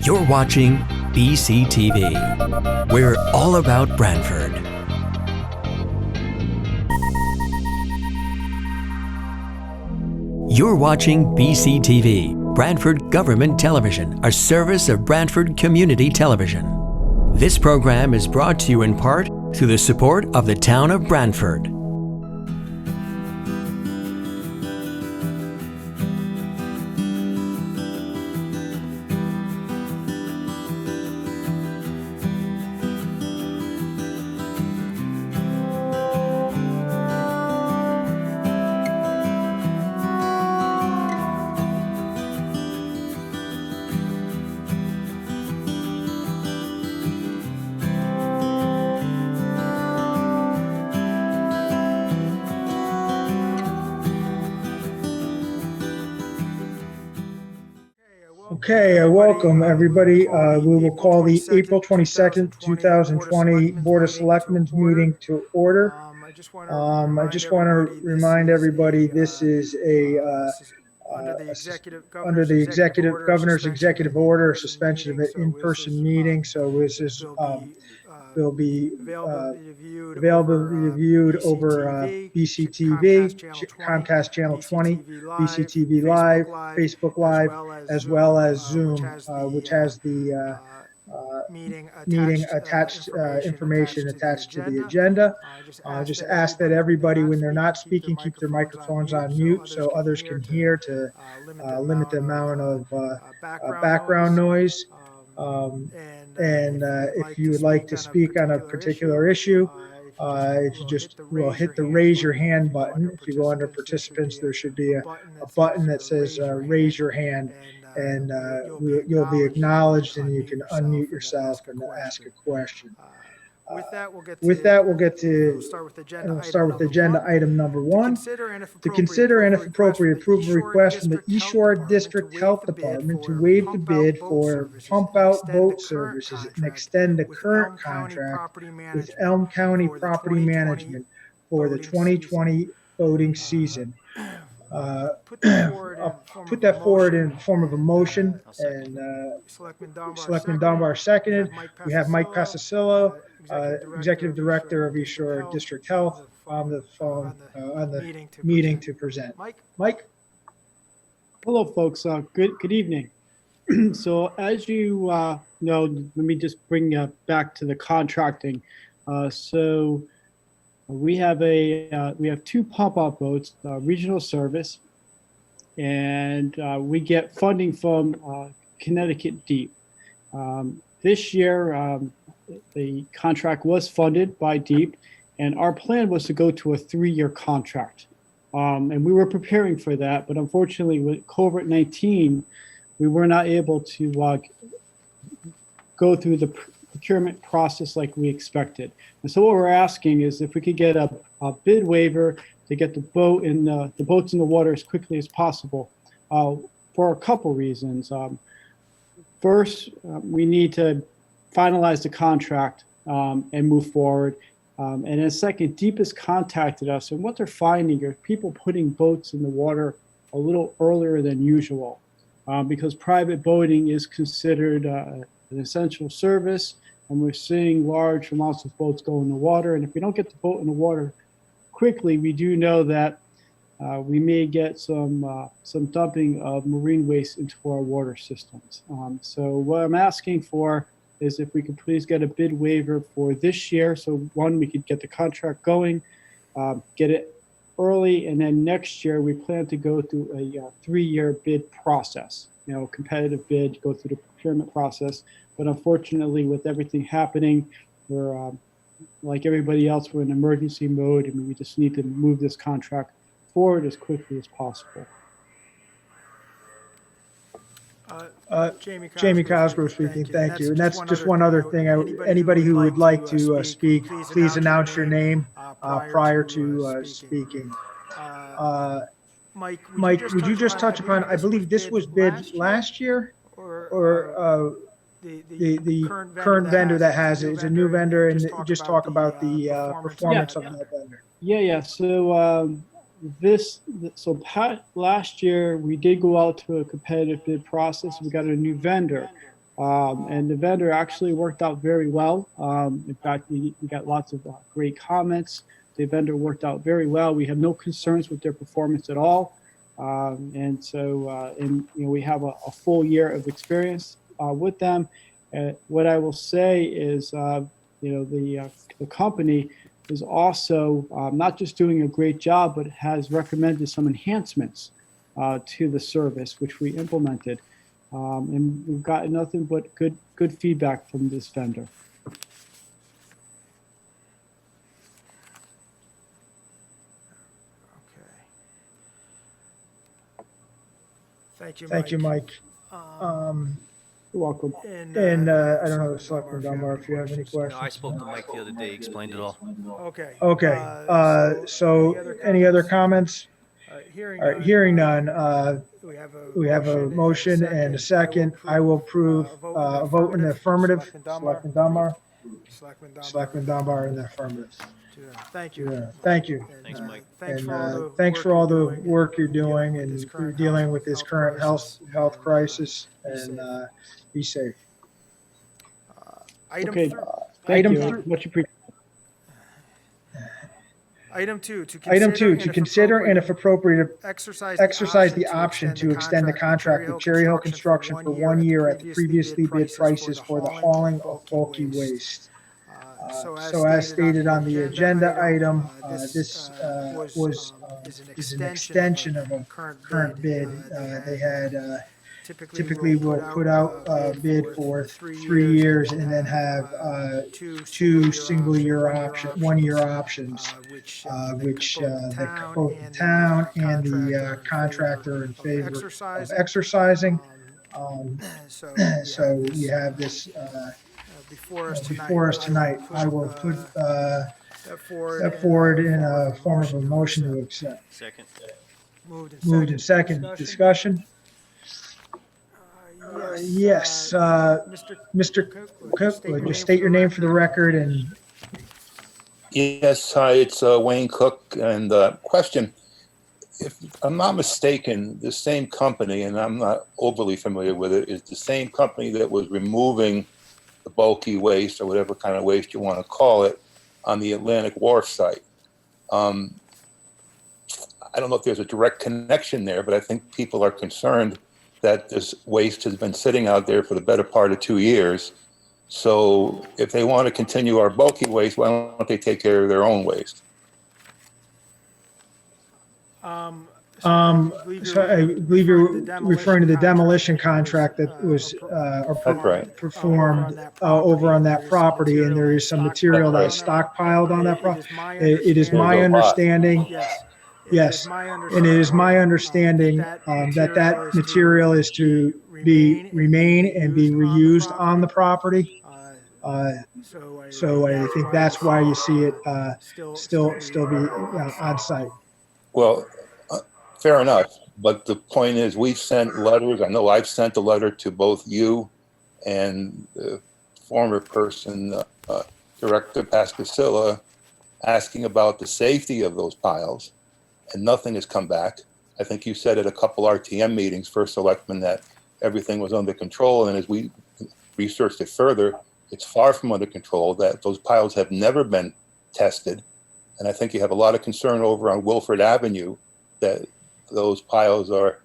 You're watching BCTV. We're all about Branford. You're watching BCTV, Branford Government Television, a service of Branford Community Television. This program is brought to you in part through the support of the town of Branford. Okay, welcome everybody. We will call the April 22nd, 2020 Board of Selectmen meeting to order. I just want to remind everybody this is under the governor's executive order, suspension of an in-person meeting. So this is will be available to be viewed over BCTV, Comcast Channel 20, BCTV Live, Facebook Live, as well as Zoom, which has the meeting attached information attached to the agenda. Just ask that everybody, when they're not speaking, keep their microphones on mute so others can hear, to limit the amount of background noise. If you would like to speak on a particular issue, if you just will hit the raise your hand button. If you go under participants, there should be a button that says raise your hand, and you'll be acknowledged and you can unmute yourself and ask a question. With that, we'll get to start with agenda item number one. To consider and if appropriate, approve a request from the East Shore District Health Department to waive the bid for pump out boat services and extend the current contract with Elm County Property Management for the 2020 boating season. I'll put that forward in the form of a motion, and Selectman Dunbar seconded. We have Mike Passasillo, Executive Director of East Shore District Health, on the phone on the meeting to present. Mike? Hello, folks. Good evening. So as you know, let me just bring back to the contracting. We have two pump-out boats, regional service, and we get funding from Connecticut Deep. This year, the contract was funded by Deep, and our plan was to go to a 3-year contract. And we were preparing for that, but unfortunately with COVID-19, we were not able to go through the procurement process like we expected. And so what we're asking is if we could get a bid waiver to get the boats in the water as quickly as possible, for a couple reasons. First, we need to finalize the contract and move forward. And then second, Deep has contacted us, and what they're finding are people putting boats in the water a little earlier than usual, because private boating is considered an essential service, and we're seeing large amounts of boats go in the water. And if we don't get the boat in the water quickly, we do know that we may get some dumping of marine waste into our water systems. So what I'm asking for is if we could please get a bid waiver for this year. So one, we could get the contract going, get it early, and then next year we plan to go through a 3-year bid process, competitive bid, go through the procurement process. But unfortunately, with everything happening, we're like everybody else, we're in emergency mode, and we just need to move this contract forward as quickly as possible. Jamie Cosgrove speaking. Thank you. And that's just one other thing. Anybody who would like to speak, please announce your name prior to speaking. Mike, would you just touch upon, I believe this was bid last year, or the current vendor that has it is a new vendor, and just talk about the performance of that vendor. Yeah. Last year we did go out to a competitive bid process. We got a new vendor. And the vendor actually worked out very well. In fact, we got lots of great comments. The vendor worked out very well. We have no concerns with their performance at all. And we have a full year of experience with them. What I will say is, the company is also not just doing a great job, but has recommended some enhancements to the service, which we implemented. And we've gotten nothing but good feedback from this vendor. Thank you, Mike. You're welcome. And I don't know, Selectman Dunbar, if you have any questions. No, I spoke to Mike the other day, he explained it all. Okay. So any other comments? All right, hearing none, we have a motion and a second. I will approve a vote in the affirmative. Selectman Dunbar? Selectman Dunbar in the affirmative. Thank you. Thank you. Thanks, Mike. Thanks for all the work you're doing and you're dealing with this current health crisis, and be safe. Okay. Thank Item you. three. Much appreciated. Item two, To consider and if appropriate, exercise the option to extend the contract with Cherry Hill Construction for 1 year at the previously bid prices for the hauling of bulky waste. So as stated on the agenda item, this is an extension of a current bid. They had typically will put out a bid for 3 years and then have two single-year option, 1-year options, which both the town and the contractor are in favor of exercising. So we have this before us tonight. I will put that forward in a form of a motion to accept. Second. Moved in second. Discussion? Yes. Mr. Cook, would you state your name for the record? And Yes, hi, it's Wayne Cook. And question, if I'm not mistaken, the same company, and I'm not overly familiar with it, is the same company that was removing the bulky waste or whatever kind of waste you want to call it on the Atlantic Wharf site. I don't know if there's a direct connection there, but I think people are concerned that this waste has been sitting out there for the better part of 2 years. So if they want to continue our bulky waste, why don't they take care of their own waste? so I believe you're referring to the demolition contract that was That's right. performed over on that property, and there is some material that is stockpiled on that property. It is my understanding. Yes, and it is my understanding that material is to remain and be reused on the property. So I think that's why you see it still be on site. Well, fair enough. But the point is, we've sent letters. I know I've sent a letter to both you and the former person, Director Pascasilla, asking about the safety of those piles, and nothing has come back. I think you said at a couple RTM meetings for Selectmen that everything was under control, and as we researched it further, it's far from under control, that those piles have never been tested. And I think you have a lot of concern over on Wilford Avenue that those piles are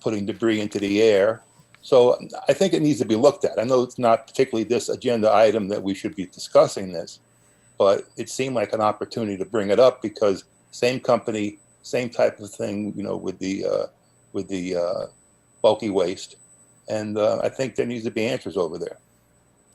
putting debris into the air. So I think it needs to be looked at. I know it's not particularly this agenda item that we should be discussing this, but it seemed like an opportunity to bring it up because same company, same type of thing, with the bulky waste. And I think there needs to be answers over there.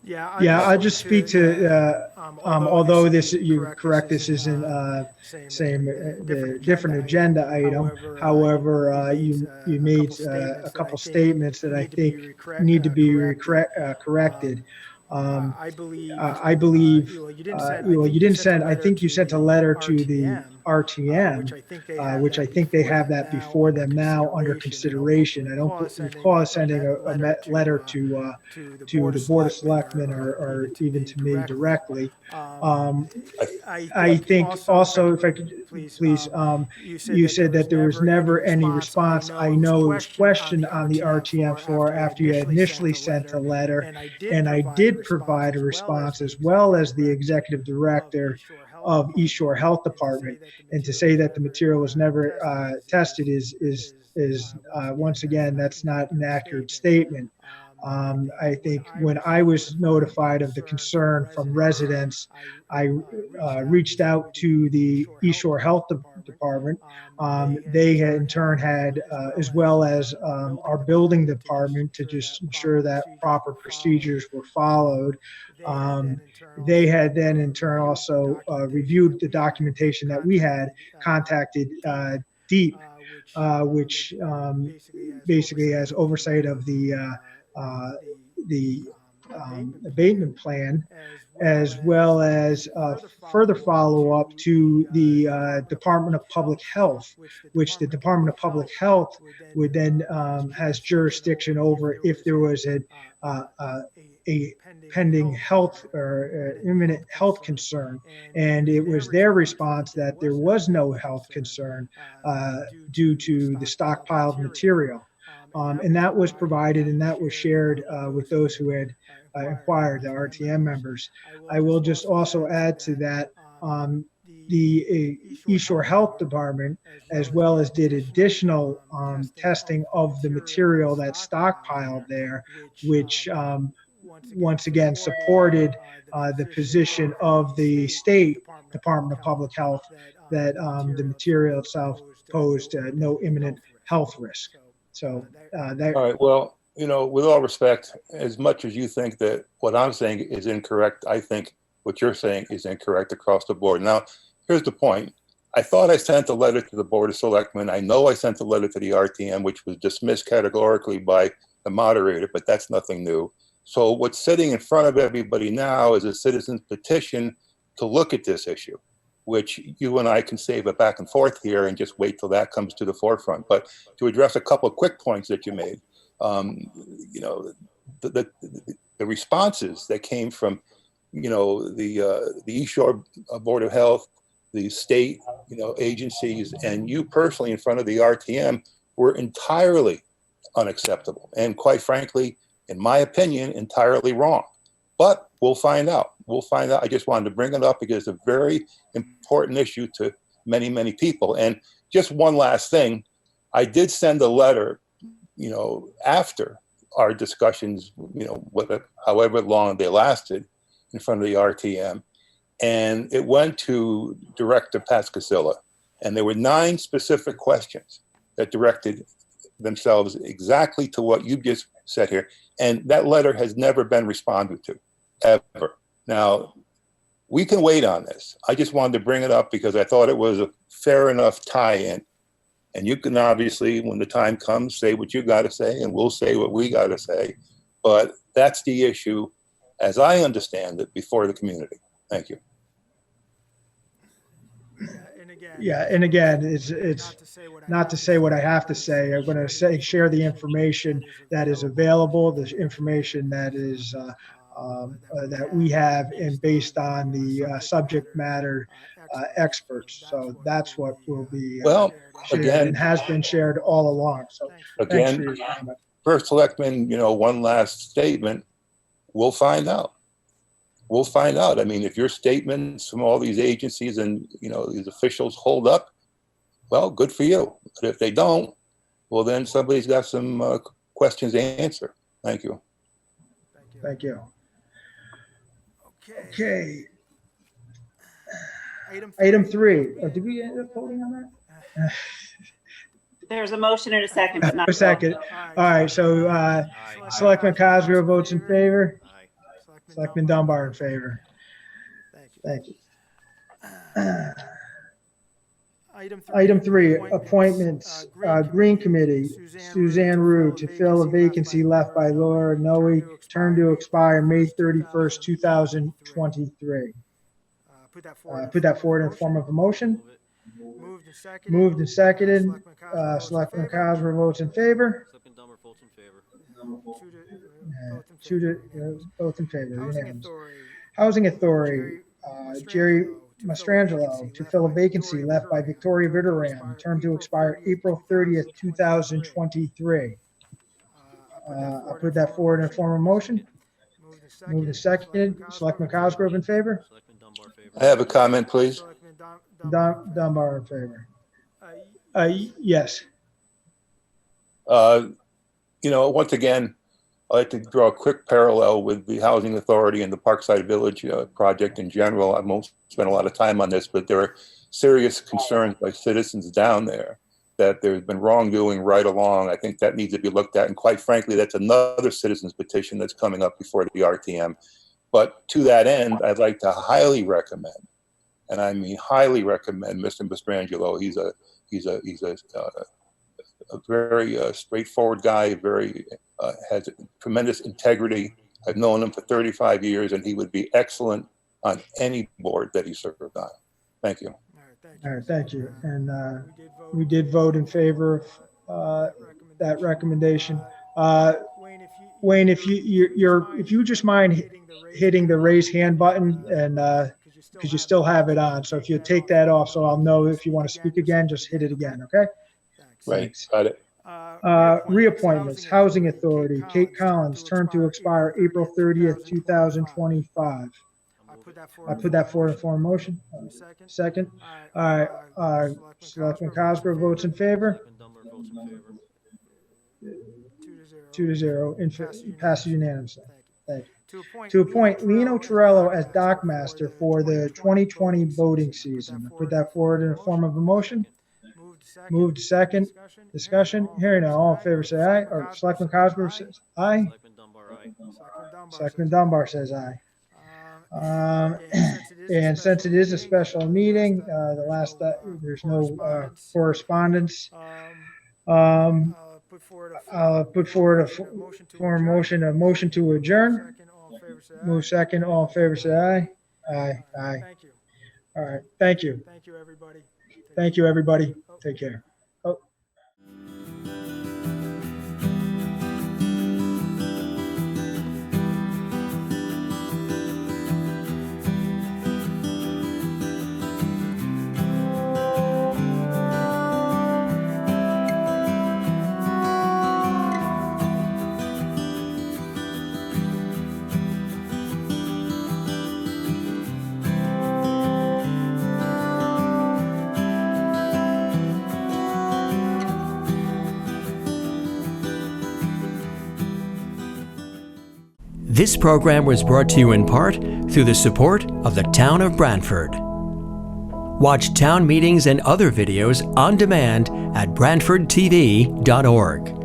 I'll just speak to, although you're correct, this isn't the different agenda item. However, you made a couple statements that I think need to be corrected. I believe, you didn't send, I think you sent a letter to the RTM, which I think they have that before them now under consideration. I don't recall sending a letter to the Board of Selectmen or even to me directly. I think also, if I could please, you said that there was never any response. I know it was questioned on the RTM floor after you had initially sent a letter, and I did provide a response as well as the executive director of East Shore Health Department. And to say that the material was never tested is once again, that's not an accurate statement. I think when I was notified of the concern from residents, I reached out to the East Shore Health Department. They had, in turn had, as well as our building department, to just ensure that proper procedures were followed. They had then in turn also reviewed the documentation that we had, contacted DEEP, which basically has oversight of the abatement plan, as well as further follow-up to the Department of Public Health, which the Department of Public Health would then has jurisdiction over if there was a pending health or imminent health concern. And it was their response that there was no health concern due to the stockpiled material. And that was provided and that was shared with those who had inquired, the RTM members. I will just also add to that, the East Shore Health Department, as well as did additional testing of the material that's stockpiled there, which once again supported the position of the state Department of Public Health that the material itself posed no imminent health risk. So that. All right. Well, you know, with all respect, as much as you think that what I'm saying is incorrect, I think what you're saying is incorrect across the board. Now, here's the point. I thought I sent a letter to the Board of Selectmen. I know I sent a letter to the RTM, which was dismissed categorically by the moderator, but that's nothing new. So what's sitting in front of everybody now is a citizen's petition to look at this issue, which you and I can save it back and forth here and just wait till that comes to the forefront. But to address a couple of quick points that you made, you know, the responses that came from, you know, the East Shore Board of Health, the state, you know, agencies, and you personally in front of the RTM were entirely unacceptable. And quite frankly, in my opinion, entirely wrong. But we'll find out. We'll find out. I just wanted to bring it up because it's a very important issue to many, many people. And just one last thing, I did send a letter, you know, after our discussions, you know, however long they lasted in front of the RTM. And it went to Director Pascasilla. And there were 9 specific questions that directed themselves exactly to what you just said here. And that letter has never been responded to, ever. Now, we can wait on this. I just wanted to bring it up because I thought it was a fair enough tie-in. And you can obviously, when the time comes, say what you got to say, and we'll say what we got to say. But that's the issue, as I understand it, before the community. Thank you. Yeah, and again, it's not to say what I have to say. I'm going to share the information that is available, the information that is that we have, and based on the subject matter experts. So that's what will be shared, again, and has been shared all along. So again, First Selectman, you know, one last statement. We'll find out. We'll find out. I mean, if your statements from all these agencies and, you know, these officials hold up, well, good for you. But if they don't, well, then somebody's got some questions to answer. Thank you. Thank you. Okay. Item 3. Did we end up voting on that? There's a motion and a second, but not a second. All right. So Selectman Cosgrove votes in favor. Selectman Dunbar in favor. Thank you. Item 3, appointments. Green Committee, Suzanne Rue to fill a vacancy left by Laura Noe, term to expire May 31st, 2023. Put that forward in the form of a motion. Moved and seconded. Selectman Cosner votes in favor. Selectman Dumber votes in favor. Both in favor, unanimous. Housing Authority, Jerry Mastrangelo to fill a vacancy left by Victoria Vitteram, term to expire April 30th, 2023. I'll put that forward in a form of motion. Moved and seconded. Selectman Cosgrove in favor? Selectman Dunbar favor. I have a comment, please. Dunbar in favor. Yes. Once again, I'd like to draw a quick parallel with the Housing Authority and the Parkside Village project in general. I won't spend a lot of time on this, but there are serious concerns by citizens down there that there's been wrongdoing right along. I think that needs to be looked at. And quite frankly, that's another citizen's petition that's coming up before the RTM. But to that end, I'd like to highly recommend, and I mean highly recommend, Mr. Mastrangelo. He's a very straightforward guy, has tremendous integrity. I've known him for 35 years, and he would be excellent on any board that he served on. Thank you. All right, thank you. And we did vote in favor of that recommendation. Wayne, if you just mind hitting the raise hand button, and because you still have it on, so if you take that off, so I'll know if you want to speak again, just hit it again, okay? Right, Thanks. got it. Reappointments, Housing Authority, Kate Collins, term to expire April 30th, 2025. I put that forward in form of motion. Second. All right, Selectman Cosgrove votes in favor. Selectman Dunbar votes in favor. 2-0, passes unanimously. Thank you. To appoint Lino Torello as dockmaster for the 2020 boating season. I put that forward in the form of a motion. Moved second. Discussion. Hearing none. All in favor say aye. Or Selectman Cosgrove says aye. Selectman Dunbar, aye. Selectman Dunbar says aye. And since it is a special meeting, there's no correspondence. I'll put forward a motion to adjourn. Move second. All in favor say aye. Aye. Thank you. All right. Thank you. Thank you, everybody. Thank you, everybody. Take care. This program was brought to you in part through the support of the Town of Branford. Watch town meetings and other videos on demand at BranfordTV.org.